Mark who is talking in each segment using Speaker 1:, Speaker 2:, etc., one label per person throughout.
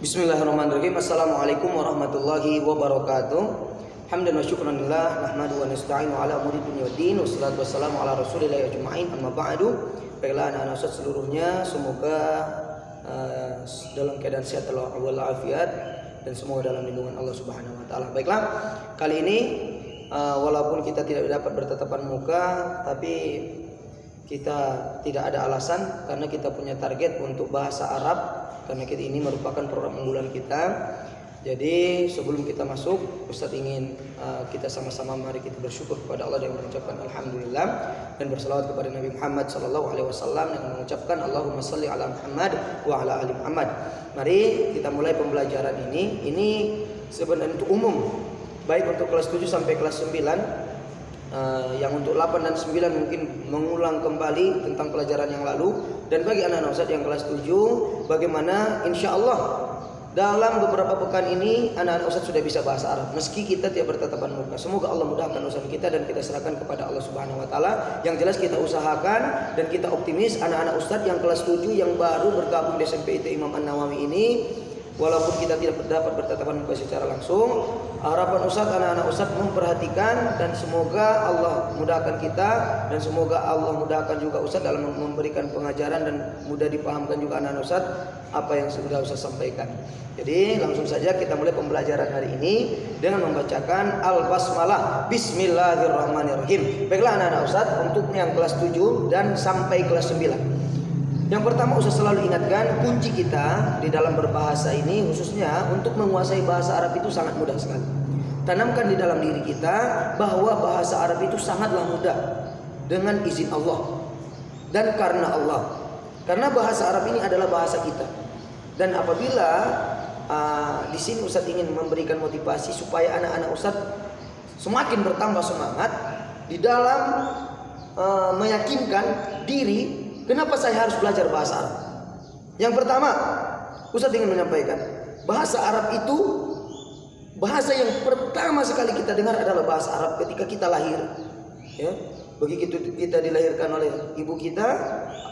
Speaker 1: Bismillahirrahmanirrahim. Assalamualaikum warahmatullahi wabarakatuh. Hamdan wa syukran lillah, nahmadu wa nasta'inu ala umuri dunya waddin, wassalatu wassalamu ala rasulillah ajma'in, amma ba'du. Baiklah anak-anak Ustaz seluruhnya, semoga dalam keadaan sehat walafiat dan semoga dalam lindungan Allah Subhanahu wa taala. Baiklah, kali ini walaupun kita tidak dapat bertatapan muka, tapi kita tidak ada alasan karena kita punya target untuk bahasa Arab, karena kita ini merupakan program unggulan kita. Jadi sebelum kita masuk, Ustaz ingin kita sama-sama mari kita bersyukur kepada Allah dengan mengucapkan alhamdulillah dan berselawat kepada Nabi Muhammad sallallahu alaihi wasallam dengan mengucapkan Allahumma shalli ala Muhammad wa ala ali Muhammad. Mari kita mulai pembelajaran ini. Ini sebenarnya untuk umum, baik untuk kelas 7 sampai kelas 9. Yang untuk 8 dan 9 mungkin mengulang kembali tentang pelajaran yang lalu. Dan bagi anak-anak Ustaz yang kelas 7, bagaimana insya Allah dalam beberapa pekan ini anak-anak Ustaz sudah bisa bahasa Arab meski kita tidak bertatapan muka. Semoga Allah mudahkan usaha kita dan kita serahkan kepada Allah Subhanahu wa taala. Yang jelas kita usahakan dan kita optimis anak-anak Ustaz yang kelas 7 yang baru bergabung di SMP IT Imam An-Nawawi ini, walaupun kita tidak dapat bertatapan muka secara langsung, harapan Ustaz anak-anak Ustaz memperhatikan dan semoga Allah mudahkan kita dan semoga Allah mudahkan juga Ustaz dalam memberikan pengajaran dan mudah dipahamkan juga anak-anak Ustaz apa yang sudah Ustaz sampaikan. Jadi langsung saja kita mulai pembelajaran hari ini dengan membacakan Al-Basmalah. Bismillahirrahmanirrahim. Baiklah anak-anak Ustaz, untuk yang kelas 7 dan sampai kelas 9. Yang pertama Ustaz selalu ingatkan, kunci kita di dalam berbahasa ini khususnya untuk menguasai bahasa Arab itu sangat mudah sekali. Tanamkan di dalam diri kita bahwa bahasa Arab itu sangatlah mudah dengan izin Allah dan karena Allah. Karena bahasa Arab ini adalah bahasa kita. Dan apabila di sini Ustaz ingin memberikan motivasi supaya anak-anak Ustaz semakin bertambah semangat di dalam meyakinkan diri. Kenapa saya harus belajar bahasa Arab? Yang pertama, Ustaz ingin menyampaikan, bahasa Arab itu bahasa yang pertama sekali kita dengar adalah bahasa Arab ketika kita lahir. Ya, begitu kita dilahirkan oleh ibu kita,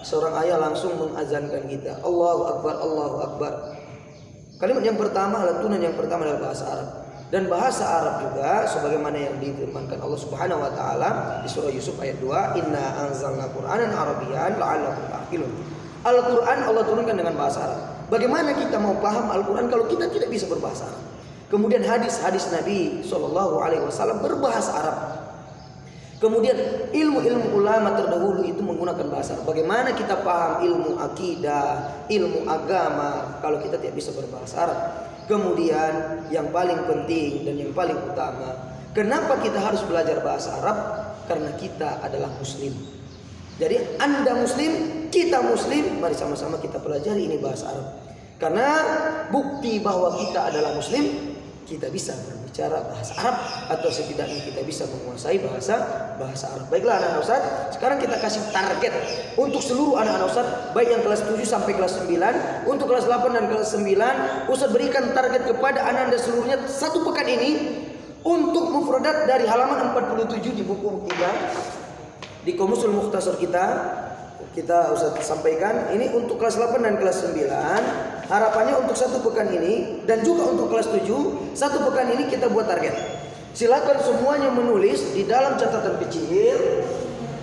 Speaker 1: seorang ayah langsung mengazankan kita, Allahu Akbar, Allahu Akbar. Kalimat yang pertama, lantunan yang pertama adalah bahasa Arab. Dan bahasa Arab juga sebagaimana yang difirmankan Allah Subhanahu wa taala di surah Yusuf ayat 2, Inna anzalna Qur'anan Arabiyyan la'allakum ta'qilun. Al-Qur'an Allah turunkan dengan bahasa Arab. Bagaimana kita mau paham Al-Qur'an kalau kita tidak bisa berbahasa Arab? Kemudian hadis-hadis Nabi sallallahu alaihi wasallam berbahasa Arab. Kemudian ilmu-ilmu ulama terdahulu itu menggunakan bahasa Arab. Bagaimana kita paham ilmu akidah, ilmu agama kalau kita tidak bisa berbahasa Arab? Kemudian yang paling penting dan yang paling utama, kenapa kita harus belajar bahasa Arab? Karena kita adalah muslim. Jadi Anda muslim, kita muslim, mari sama-sama kita pelajari ini bahasa Arab. Karena bukti bahwa kita adalah muslim, kita bisa berbicara bahasa Arab atau setidaknya kita bisa menguasai bahasa Arab. Baiklah anak-anak Ustaz, sekarang kita kasih target untuk seluruh anak-anak Ustaz, baik yang kelas 7 sampai kelas 9. Untuk kelas 8 dan kelas 9, Ustaz berikan target kepada anak-anak seluruhnya satu pekan ini untuk mufradat dari halaman 47 di buku kita di Qomusul Mukhtasar kita Ustaz sampaikan. Ini untuk kelas 8 dan kelas 9. Harapannya untuk satu pekan ini dan juga untuk kelas 7, satu pekan ini kita buat target. Silakan semuanya menulis di dalam catatan kecil,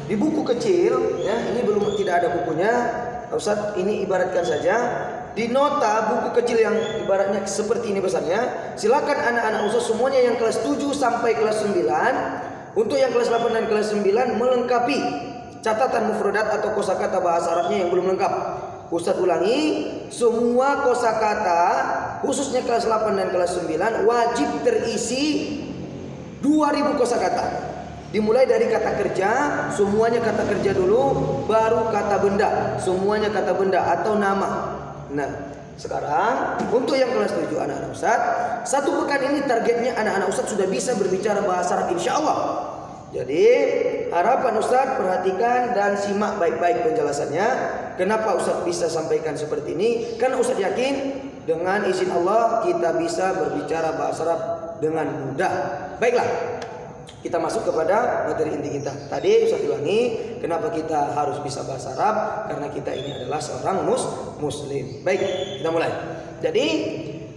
Speaker 1: di buku kecil, ya. Ini belum tidak ada bukunya. Ustaz ini ibaratkan saja di nota buku kecil yang ibaratnya seperti ini besarnya. Silakan anak-anak Ustaz semuanya yang kelas 7 sampai kelas 9, untuk yang kelas 8 dan kelas 9 melengkapi catatan mufradat atau kosakata bahasa Arabnya yang belum lengkap. Ustaz ulangi, semua kosakata khususnya kelas 8 dan kelas 9 wajib terisi 2000 kosakata. Dimulai dari kata kerja, semuanya kata kerja dulu, baru kata benda, semuanya kata benda atau nama. Nah, sekarang untuk yang kelas 7 anak-anak Ustaz, satu pekan ini targetnya anak-anak Ustaz sudah bisa berbicara bahasa Arab insyaallah. Jadi harapan Ustaz perhatikan dan simak baik-baik penjelasannya. Kenapa Ustaz bisa sampaikan seperti ini? Karena Ustaz yakin dengan izin Allah kita bisa berbicara bahasa Arab dengan mudah. Baiklah, kita masuk kepada materi inti kita. Tadi Ustaz ulangi, kenapa kita harus bisa bahasa Arab? Karena kita ini adalah seorang muslim. Baik, kita mulai. Jadi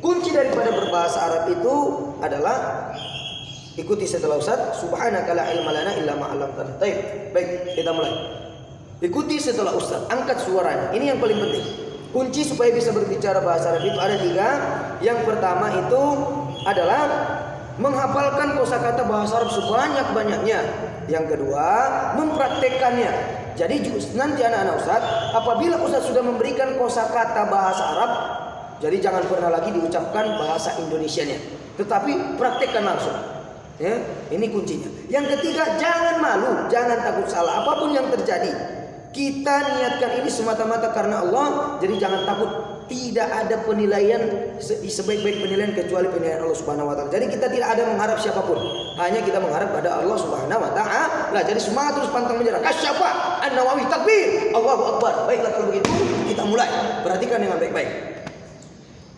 Speaker 1: Kunci daripada berbahasa Arab itu adalah, ikuti setelah Ustaz. Subhanaka la ilma lana illa ma 'allamtana. Baik, kita mulai. Ikuti setelah Ustaz, angkat suaranya. Ini yang paling penting. Kunci supaya bisa berbicara bahasa Arab itu ada 3. Yang pertama itu adalah menghafalkan kosakata bahasa Arab sebanyak-banyaknya. Yang kedua, mempraktekannya. Jadi nanti anak-anak Ustaz, apabila Ustaz sudah memberikan kosakata bahasa Arab, jadi jangan pernah lagi diucapkan bahasa Indonesianya, tetapi praktekkan langsung. Ya, ini kuncinya. Yang ketiga, jangan malu, jangan takut salah. Apapun yang terjadi, kita niatkan ini semata-mata karena Allah. Jadi jangan takut. Tidak ada penilaian sebaik-baik penilaian kecuali penilaian Allah Subhanahu wa taala. Jadi kita tidak ada mengharap siapapun. Hanya kita mengharap pada Allah Subhanahu wa taala. Jadi semangat terus pantang menyerah. Kasyafa An-Nawawi takbir. Allahu Akbar. Baiklah kalau begitu kita mulai. Perhatikan dengan baik-baik.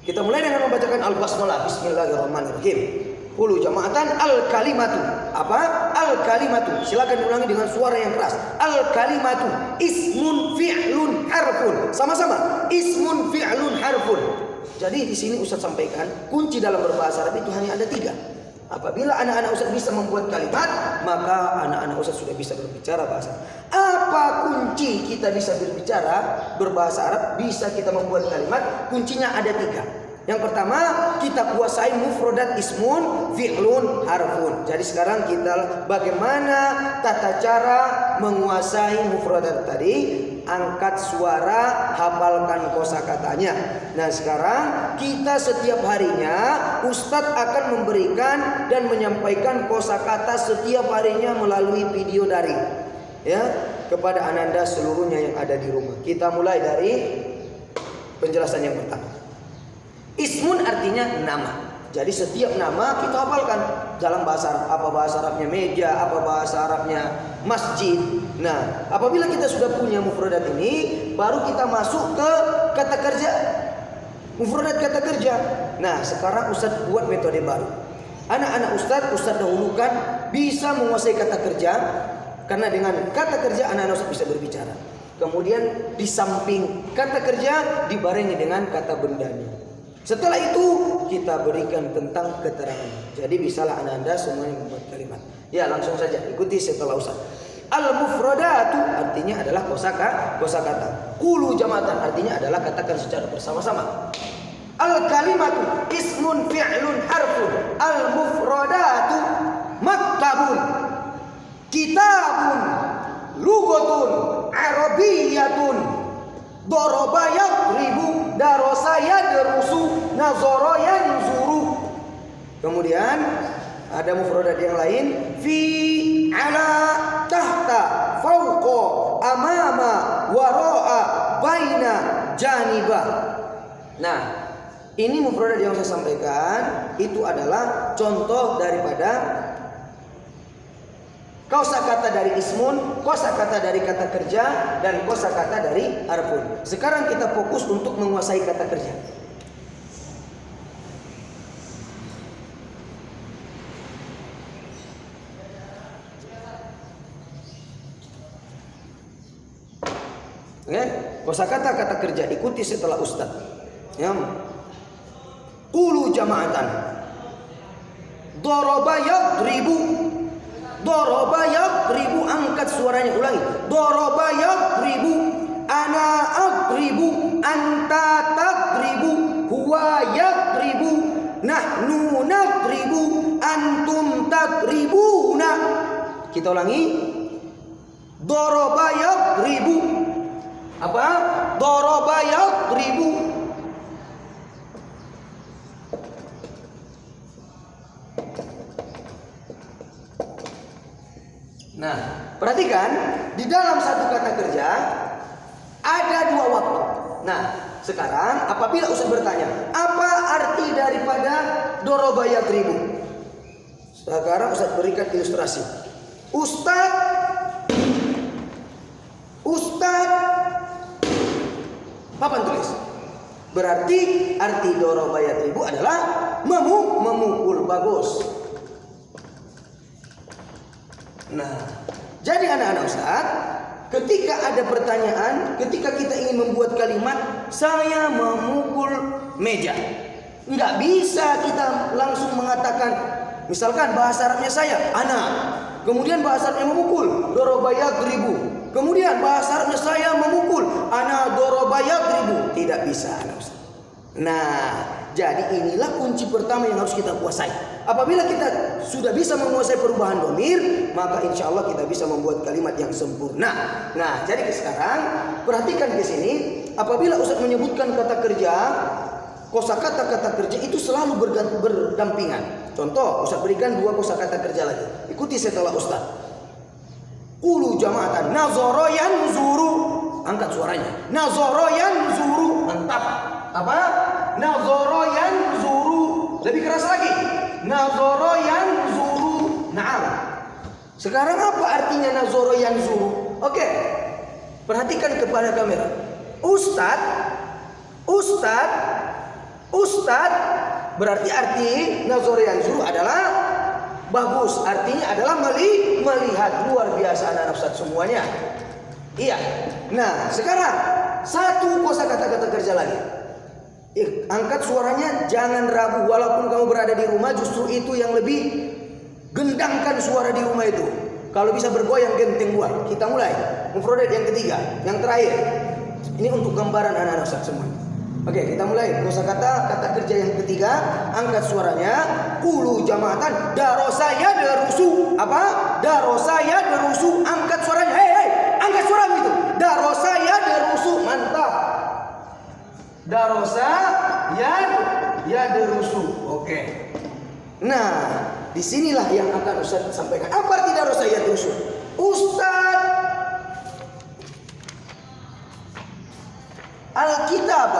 Speaker 1: Kita mulai dengan membacakan Al-Basmalah. Bismillahirrahmanirrahim. Qulu jama'atan al-kalimatu. Apa? Al-kalimatu. Silakan diulangi dengan suara yang keras. Al-kalimatu ismun fi'lun harfun. Sama-sama. Ismun fi'lun harfun. Jadi di sini Ustaz sampaikan kunci dalam berbahasa Arab itu hanya ada 3. Apabila anak-anak Ustaz bisa membuat kalimat, maka anak-anak Ustaz sudah bisa berbicara bahasa. Apa kunci kita bisa berbicara berbahasa Arab? Bisa kita membuat kalimat. Kuncinya ada 3. Yang pertama, kita kuasai mufradat ismun fi'lun harfun. Jadi sekarang kita bagaimana tata cara menguasai mufradat tadi? Angkat suara, hafalkan kosakatanya. Nah, sekarang kita setiap harinya Ustadz akan memberikan dan menyampaikan kosakata setiap harinya melalui video daring, ya, kepada ananda seluruhnya yang ada di rumah. Kita mulai dari penjelasan yang pertama. Ismun artinya nama. Jadi setiap nama kita hafalkan dalam bahasa Arab. Apa bahasa Arabnya meja, apa bahasa Arabnya masjid. Nah, apabila kita sudah punya mufradat ini, baru kita masuk ke kata kerja. Mufradat kata kerja. Nah, sekarang Ustaz buat metode baru. Anak-anak Ustaz dahulukan bisa menguasai kata kerja, karena dengan kata kerja anak-anak Ustaz bisa berbicara. Kemudian di samping kata kerja dibarengi dengan kata bendanya. Setelah itu kita berikan tentang keterangan. Jadi bisalah anda semuanya membuat kalimat. Ya, langsung saja ikuti setelah Ustaz. Al-mufradatu artinya adalah kosakata. Qulu jama'atan artinya adalah katakan secara bersama-sama. Al-kalimatu ismun fi'lun harfun. Al-mufradatu maktabun, kitabun, lugatun, arabiyatun, daraba yadribu, darasa yadrusu, nazara yanzuru. Kemudian ada mufradat yang lain, fi, ala, tahta, fauqa, amama, wara'a, baina, janibah. Nah, ini mufradat yang saya sampaikan itu adalah contoh daripada kosakata dari ismun, kosakata dari kata kerja, dan kosakata dari harfun. Sekarang kita fokus untuk menguasai kata kerja. Oke, kosakata kata kerja ikuti setelah Ustaz. Ya. Qulu jama'atan. Daraba yadribu. Daraba yadribu, angkat suaranya, ulangi. Daraba yadribu, ana adribu, anta tadribu, huwa yadribu, nahnu nadribu, antum tadribuna. Kita ulangi. Daraba yadribu. Apa? Daraba yadribu. Nah, perhatikan di dalam satu kata kerja ada 2 waktu. Nah, sekarang apabila Ustaz bertanya, apa arti daripada daraba yadribu? Sekarang Ustaz berikan ilustrasi. Ustaz papan tulis. Berarti arti daraba yadribu adalah memukul. Bagus. Nah, jadi anak-anak Ustaz, ketika ada pertanyaan, ketika kita ingin membuat kalimat, saya memukul meja. Nggak bisa kita langsung mengatakan, misalkan bahasa Arabnya saya, ana. Kemudian bahasa Arabnya memukul, doroba yadribu. Kemudian bahasa Arabnya saya memukul, ana doroba yadribu. Tidak bisa. Nah, jadi inilah kunci pertama yang harus kita kuasai. Apabila kita sudah bisa menguasai perubahan domir, maka insya Allah kita bisa membuat kalimat yang sempurna. Nah, jadi sekarang perhatikan di sini. Apabila Ustaz menyebutkan kata kerja, kosakata kata kerja itu selalu berdampingan. Contoh, Ustaz berikan 2 kosakata kerja lagi. Ikuti setelah Ustaz. Ulu jama'atan nazara yanzuru. Angkat suaranya. Nazara yanzuru. Mantap. Apa? Nazara yanzuru. Lebih keras lagi. Nazara yanzuru. Naam. Sekarang apa artinya nazara yanzuru? Oke. Perhatikan kepada kamera. Ustad berarti arti nazar yanzuru adalah bagus, artinya adalah melihat. Luar biasa anak-anak Ustaz semuanya. Iya. Nah, sekarang satu kosakata kerja lagi. Angkat suaranya, jangan ragu. Walaupun kamu berada di rumah, justru itu yang lebih gendangkan suara di rumah itu. Kalau bisa bergoyang genteng buat. Kita mulai. Mufrodat yang ketiga, yang terakhir. Ini untuk gambaran anak-anak Ustaz semua. Oke, kita mulai. Kosakata kata kerja yang ketiga, angkat suaranya. Ulu jama'atan darosaya derusu. Apa? Darosaya derusu. Angkat suaranya. Hei, angkat suara itu. Darosaya derusu. Mantap. Darosaya derusu. Oke. Nah, disinilah yang akan Ustaz sampaikan. Apa arti darosaya derusu? Ustaz, Alkitab.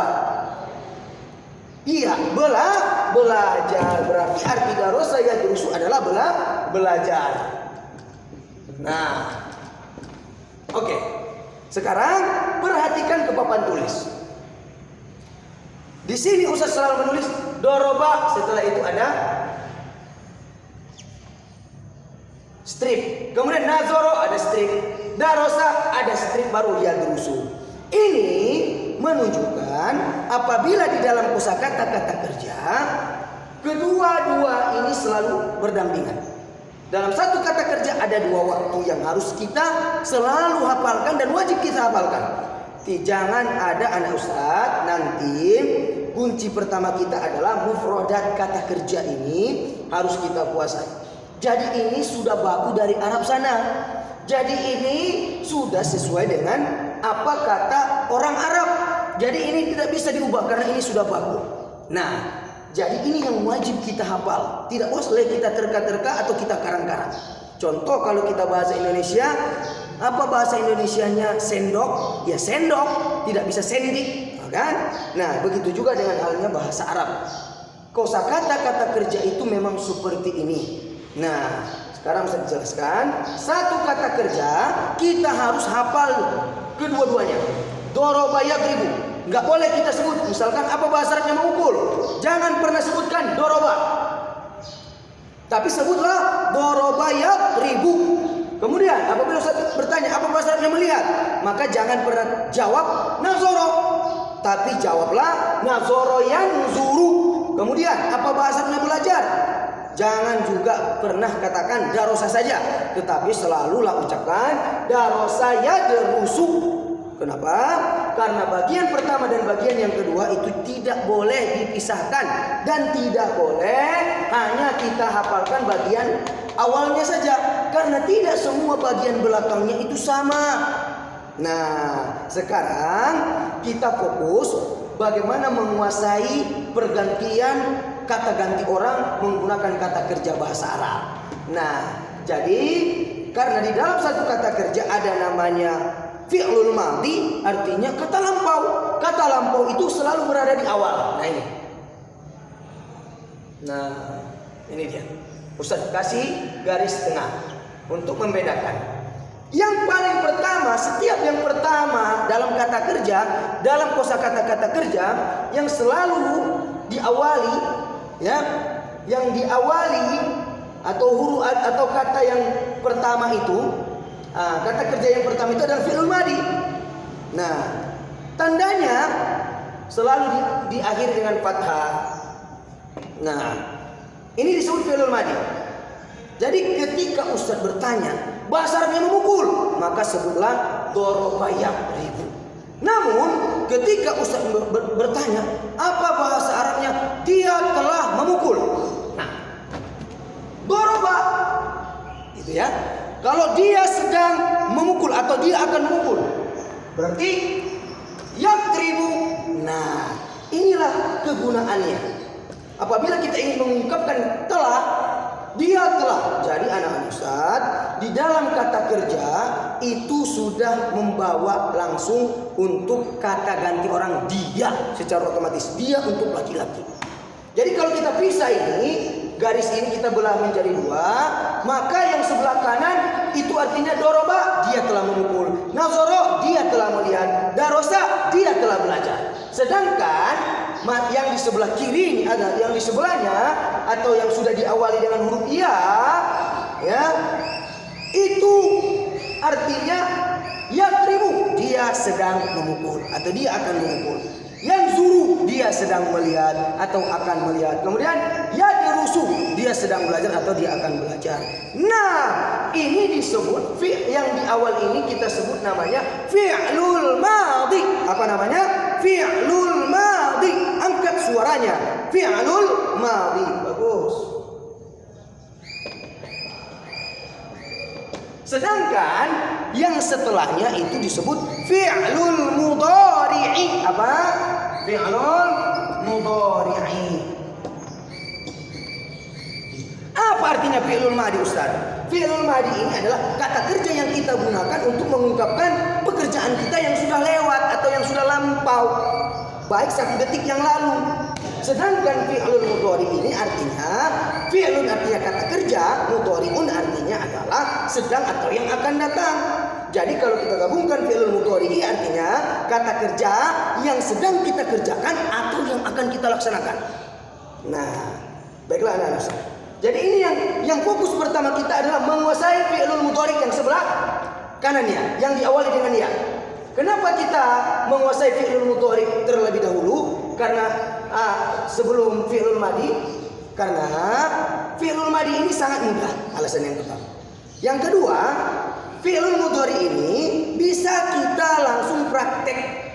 Speaker 1: Iya, belajar. Berarti arti darosaya derusu adalah belajar. Nah, oke. Sekarang perhatikan ke papan tulis. Di sini Ustaz selalu menulis doroba, setelah itu ada strip. Kemudian nazoro ada strip, darosa ada strip, baru yadrusu. Ini menunjukkan apabila di dalam kosakata kata kerja kedua-dua ini selalu berdampingan. Dalam satu kata kerja ada 2 waktu yang harus kita selalu hafalkan dan wajib kita hafalkan. Jangan ada anak Ustaz nanti kunci pertama kita adalah mufrodat kata kerja ini harus kita kuasai. Jadi ini sudah baku dari Arab sana. Jadi ini sudah sesuai dengan apa kata orang Arab. Jadi ini tidak bisa diubah karena ini sudah baku. Nah, jadi ini yang wajib kita hafal. Tidak boleh kita terka-terka atau kita karang-karang. Contoh kalau kita bahasa Indonesia, apa bahasa Indonesianya sendok? Ya sendok, tidak bisa sendik, kan? Nah, begitu juga dengan halnya bahasa Arab. Kosakata kata kerja itu memang seperti ini. Nah, sekarang saya jelaskan. Satu kata kerja kita harus hafal kedua-duanya. Doroba yadribu. Nggak boleh kita sebut. Misalkan apa bahasa Arabnya memukul, jangan pernah sebutkan doroba. Tapi sebutlah doroba yadribu. Kemudian apabila Ustaz bertanya apa bahasa Arabnya melihat, maka jangan pernah jawab nazoro, tapi jawablah nazoro yanzuru. Kemudian apa bahasa Arabnya belajar? Jangan juga pernah katakan darosa saja, tetapi selalulah ucapkan darosaya derusu. Kenapa? Karena bagian pertama dan bagian yang kedua itu tidak boleh dipisahkan dan tidak boleh hanya kita hafalkan bagian awalnya saja, karena tidak semua bagian belakangnya itu sama. Nah, sekarang kita fokus bagaimana menguasai pergantian kata ganti orang menggunakan kata kerja bahasa Arab. Nah, jadi karena di dalam satu kata kerja ada namanya fi'lul madhi, artinya kata lampau. Kata lampau itu selalu berada di awal. Nah, ini dia. Ustaz kasih garis tengah untuk membedakan. Yang paling pertama, setiap yang pertama dalam kata kerja, dalam kosakata kata kerja yang selalu diawali, ya, yang diawali atau huruf atau kata yang pertama itu, kata kerja yang pertama itu adalah fi'il madhi. Nah, tandanya selalu diakhiri dengan fathah, Nah, ini disebut fi'lul madi. Jadi ketika Ustaz bertanya, bahasa Arabnya memukul, maka sebutlah doroba yadribu. Namun ketika Ustaz bertanya, apa bahasa Arabnya? Dia telah memukul. Nah, doroba itu ya. Kalau dia sedang memukul atau dia akan memukul, berarti yadribu. Nah, inilah kegunaannya. Apabila kita ingin mengungkapkan telah, dia telah. Jadi anak-anak Ustaz, di dalam kata kerja itu sudah membawa langsung untuk kata ganti orang dia secara otomatis. Dia untuk laki-laki. Jadi kalau kita pisah ini, garis ini kita belah menjadi dua, maka yang sebelah kanan itu artinya doroba, dia telah memukul. Nazoro, dia telah melihat. Darosa, dia telah belajar. Sedangkan yang di sebelah kiri ini ada yang di sebelahnya atau yang sudah diawali dengan huruf ya, itu artinya yadribu, dia sedang memukul atau dia akan memukul. Yang zuru, dia sedang melihat atau akan melihat. Kemudian yadrusu, dia sedang belajar atau dia akan belajar. Nah, ini disebut yang di awal ini kita sebut namanya fi'lul madhi. Apa namanya? Fi'lul madhi. Angkat suaranya. Fi'lul madhi. Bagus. Sedangkan yang setelahnya itu disebut fi'lul mudhari'i. Apa? Fi'lul mudhari'i. Apa artinya fi'lul madhi, Ustaz? Fi'lul madhi ini adalah kata kerja yang kita gunakan untuk mengungkapkan pekerjaan kita yang sudah lewat atau yang sudah lampau, baik 1 detik yang lalu. Sedangkan fi'lul mudhari ini artinya, fi'lun artinya kata kerja, mudhari'un artinya adalah sedang atau yang akan datang. Jadi kalau kita gabungkan fi'lul mudhari artinya kata kerja yang sedang kita kerjakan atau yang akan kita laksanakan. Nah, baiklah anak-anak. Jadi ini yang fokus pertama kita adalah menguasai fi'lul mudhari yang sebelah kanannya, yang diawali dengan ya. Kenapa kita menguasai fi'lul mudhari terlebih dahulu? Karena sebelum fi'lul madi, karena fi'lul madi ini sangat mudah, alasan yang pertama. Yang kedua, fi'lul mudhari ini bisa kita langsung praktek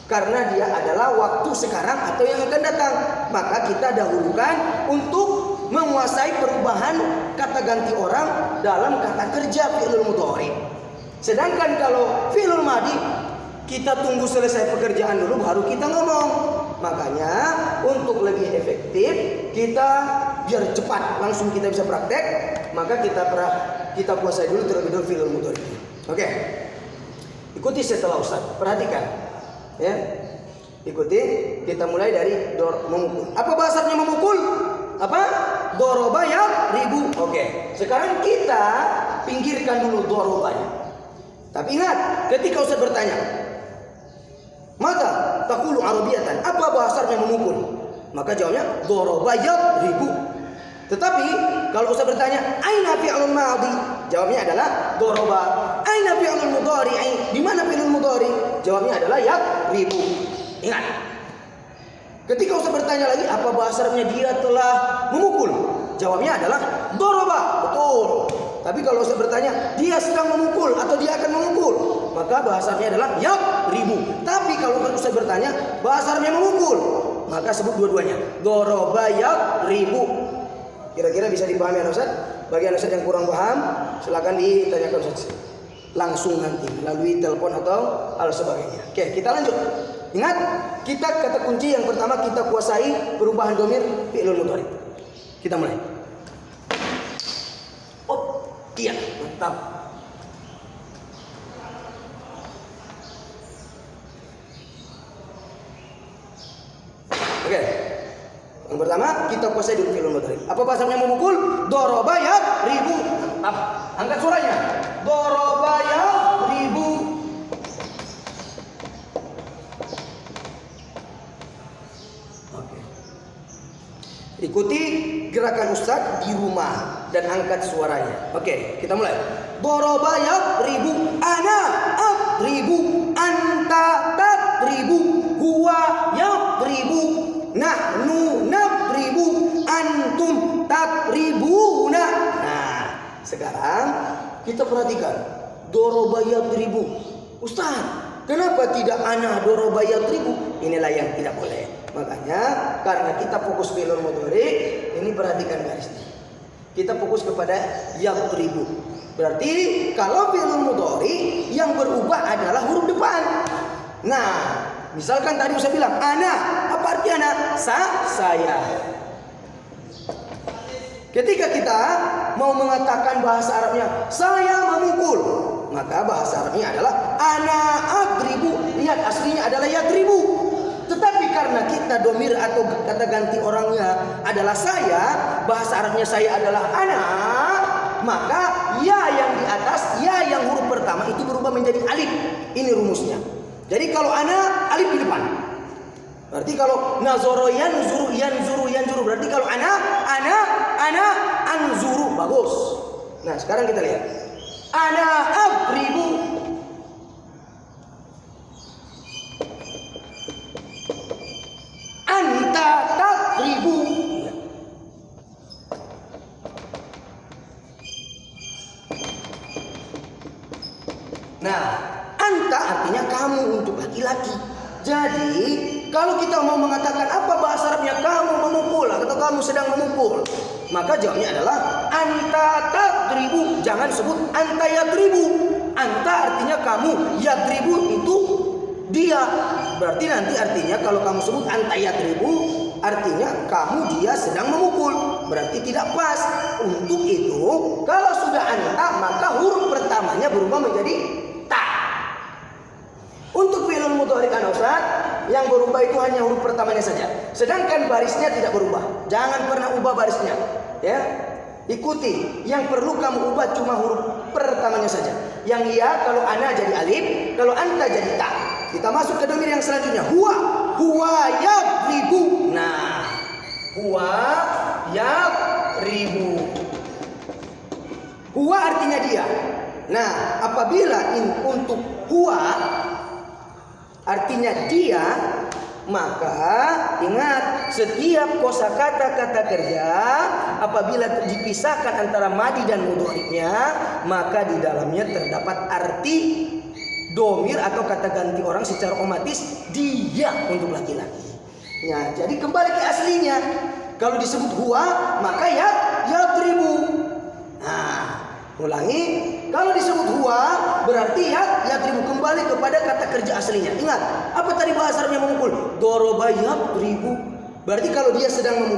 Speaker 1: karena dia adalah waktu sekarang atau yang akan datang. Maka kita dahulukan untuk menguasai perubahan kata ganti orang dalam kata kerja fi'lul mudhari. Sedangkan kalau fi'lul madi, kita tunggu selesai pekerjaan dulu baru kita ngomong. Makanya untuk lebih efektif kita biar cepat langsung kita bisa praktek, maka kita kuasai dulu terlebih dahulu fi'lul mudhari. Oke. Ikuti setelah Ustaz. Perhatikan. Ya. Ikuti, kita mulai dari memukul. Apa bahasanya memukul? Apa? Doroba yadribu. Oke. Sekarang kita pinggirkan dulu dorobanya. Tapi ingat, ketika Ustaz bertanya, mata taqulu arabiyatan, apa bahasanya memukul? Maka jawabnya doroba yadribu. Tetapi kalau Ustaz bertanya, aina fi'lul madhi? Jawabnya adalah doroba. Aina fi'lul mudhari? Di mana fi'lul mudhari? Jawabnya adalah yadribu. Ingat. Ketika Ustaz bertanya lagi, apa bahasanya dia telah memukul? Jawabnya adalah doroba. Betul. Tapi kalau Ustaz bertanya, dia sedang memukul atau dia akan memukul, maka bahasanya adalah yadribu. Tapi kalau Ustaz bertanya, bahasanya memukul, maka sebut dua-duanya. Doroba yadribu. Kira-kira bisa dipahami anak Ustaz? Bagi anak Ustaz yang kurang paham, silakan ditanyakan Ustaz langsung nanti melalui telepon atau hal sebagainya. Oke, kita lanjut. Ingat, kita kata kunci yang pertama kita kuasai perubahan dhamir fi'lul mudhari. Kita mulai. Oh, iya, mantap. Oke. Yang pertama kita kuasai dulu fi'lul mudhari. Apa bahasanya memukul? Doroba yadribu. Mantap. Angkat suaranya. Doroba yadribu. Ikuti gerakan Ustaz di rumah dan angkat suaranya. Oke, kita mulai. Doroba yadribu, ana adribu, anta tadribu, huwa yadribu, nahnu nadribu, sekarang kita perhatikan. Doroba yadribu. Ustaz, kenapa tidak ana doroba yadribu? Inilah yang tidak boleh. Makanya karena kita fokus fi'il mudhari, ini perhatikan garisnya. Kita fokus kepada yadribu. Berarti kalau fi'il mudhari yang berubah adalah huruf depan. Nah, misalkan tadi saya bilang ana, apa arti ana? Saya. Ketika kita mau mengatakan bahasa Arabnya saya memukul, maka bahasa Arabnya adalah ana adribu. Lihat aslinya adalah yadribu. Tetapi karena kita domir atau kata ganti orangnya adalah saya, bahasa Arabnya saya adalah ana, maka ya yang di atas, ya yang huruf pertama itu berubah menjadi alif. Ini rumusnya. Jadi kalau ana, alif di depan. Berarti kalau nazoro yanzuru berarti kalau ana anzuru. Bagus. Nah, sekarang kita lihat. Ana adribu. Anta tadribu. Nah, anta artinya kamu untuk laki-laki. Jadi, kalau kita mau mengatakan apa bahasa Arabnya kamu memukul atau kamu sedang memukul, maka jawabnya adalah anta tadribu. Jangan sebut anta yadribu. Anta artinya kamu, yadribu itu dia. Berarti nanti artinya kalau kamu sebut anta yadribu, artinya kamu dia sedang memukul. Berarti tidak pas. Untuk itu, kalau sudah anta, maka huruf pertamanya berubah menjadi ta. Untuk fi'il mudhari Ustaz, yang berubah itu hanya huruf pertamanya saja. Sedangkan barisnya tidak berubah. Jangan pernah ubah barisnya. Ya, ikuti. Yang perlu kamu ubah cuma huruf pertamanya saja. Yang ya kalau ana jadi alif, kalau anta jadi ta. Kita masuk ke domir yang selanjutnya. Huwa yadribu. Nah, huwa yadribu. Huwa artinya dia. Nah, apabila untuk huwa artinya dia, maka ingat setiap kosakata kata kerja apabila dipisahkan antara madi dan mudhari'nya, maka di dalamnya terdapat arti domir atau kata ganti orang secara otomatis dia untuk laki-laki. Ya, jadi kembali ke aslinya. Kalau disebut huwa, maka yadribu. Nah, ulangi. Kalau disebut huwa berarti yadribu, kembali kepada kata kerja aslinya. Ingat, apa tadi bahasa Arabnya memukul? Doroba yadribu. Berarti kalau dia sedang memukul